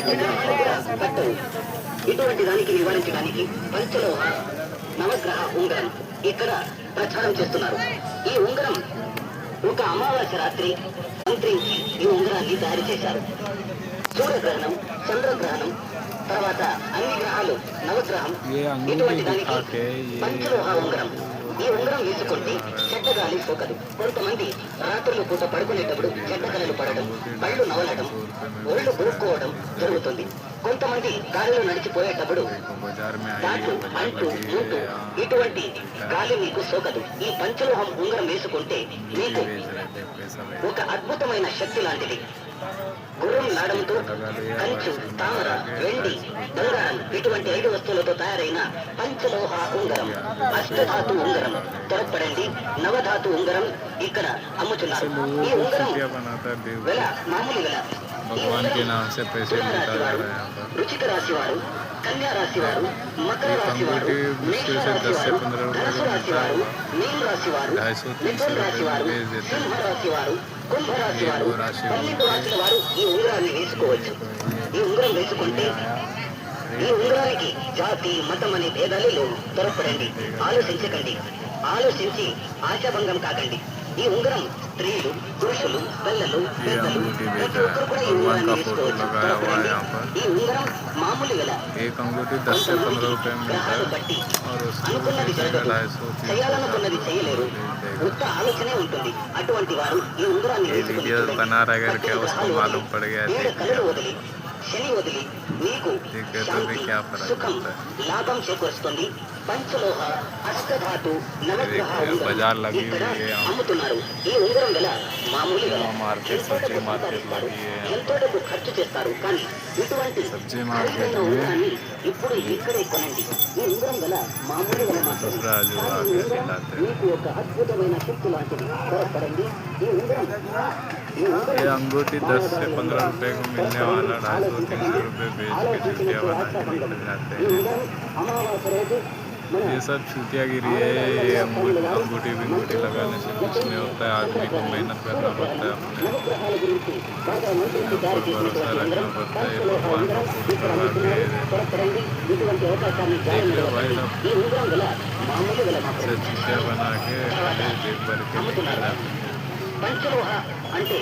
విగ్రహాలు కూడా కట్టవు. ఇటువంటి దానికి నివారించడానికి పంచలోహ నవగ్రహ ఉంగరం ఇక్కడ ప్రచారం చేస్తున్నారు. ఈ ఉంగరం ఒక అమావాస్య రాత్రి మంత్రించి ఈ ఉంగరాన్ని తయారు చేశారు. సూర్యగ్రహణం, చంద్రగ్రహణం, తర్వాత అన్ని గ్రహాలు, నవగ్రహం, ఇటువంటి దానికి పంచలోహ ఉంగరం. ఈ ఉంగరం వేసుకుంటే చెడ్డ గాలి సోకదు. కొంతమంది రాత్రులు పూట పడుకునేటప్పుడు చెడ్డ కళలు పడడం, కళ్ళు నవలడం, ఒళ్ళు గోక్కోవడం జరుగుతుంది. కొంతమంది గాలిలో నడిచిపోయేటప్పుడు దాటు అంటూ మూటు ఇటువంటి గాలి మీకు సోకదు. ఈ పంచలోహం ఉంగరం వేసుకుంటే మీకు ఒక అద్భుతమైన శక్తి లాంటిది. గుర్రం నాడంతో కంచు, తామర, వెండి, బంగారం ఇటువంటి 5 వస్తువులతో తయారైన పంచలోహ ఉంగరం, అష్టధాతు ఉంగరం త్వరపడండి. నవధాతు ఉంగరం ఇక్కడ అమ్ముతున్నారు. ఈ ఉంగరం వెల మామూలు వెల. వృశ్చిక రాశి వారు, కన్యా రాశి వారు, మకర రాశి వారు, మేష రాశి వారు, ధనుసు రాశి వారు, మీన రాశి వారు, మిథున రాశి వారు, సింహ రాశి వారు, కుంభరాశి వారు, 12 రాశుల వారు ఈ ఉంగరాన్ని వేసుకోవచ్చు. ఈ ఉంగరం వేసుకుంటే ఈ ఉంగరానికి జాతి, మతం అనే భేదాలే లేవు. త్వరపడండి, ఆలోచించకండి. ఆలోచించి ఆశాభంగం కాకండి. ఈ ఉంగరం స్త్రీలు, పురుషులు, పిల్లలు, పెద్దలు ప్రతి ఒక్కరు కూడా ఈ ఉంగరాన్ని వేసుకోవచ్చు. త్వరపడండి. ఈ ఉంగరం మామూలు వెల. గ్రహాలు బట్టి అనుకున్నది జరగదు, చేయాలనుకున్నది చేయలేరు, ఉత్త ఆలోచనే ఉంటుంది. అటువంటి వారు ఈ ఉంగరాన్ని వేసుకుని కళలు వదిలి, శని వదిలి మీకు శాంతి, సుఖం, లాభం చేకూరుస్తుంది. పంచలోహ అష్టధాతు నవగ్రహ ఉంగరం ఇక్కడ అమ్ముతున్నారు. ఈ ఉంగరం వెల మామూలు వెల. ఎంతో డబ్బు ఖర్చు చేస్తారు, కానీ ఇటువంటి ఖరీదైన ఉంగరాన్ని ఇప్పుడు ఇక్కడే కొనండి. ఈ ఉంగరం వెల మామూలు వెల మాత్రమే. మీకు ఒక అద్భుతమైన శక్తి లాంటిది. త్వరపడండి. ఈ ఉంగరం ये अंगूठी 10 से 15 रुपए को मिलने वाला 250-300 रुपए बेच के चुटिया बना के निकल जाते हैं। ये सब चुटियागिरी है। ये अंगूठी विंगूठी लगाने से कुछ नहीं होता है। आदमी को मेहनत करना पड़ता है, अपने ऊपर भरोसा रखना पड़ता है। भगवान का फोटो करवा के देख लो भाई साहब, चुटिया बना के देख भर के निकल जाते हैं। పంచలోహ అంటే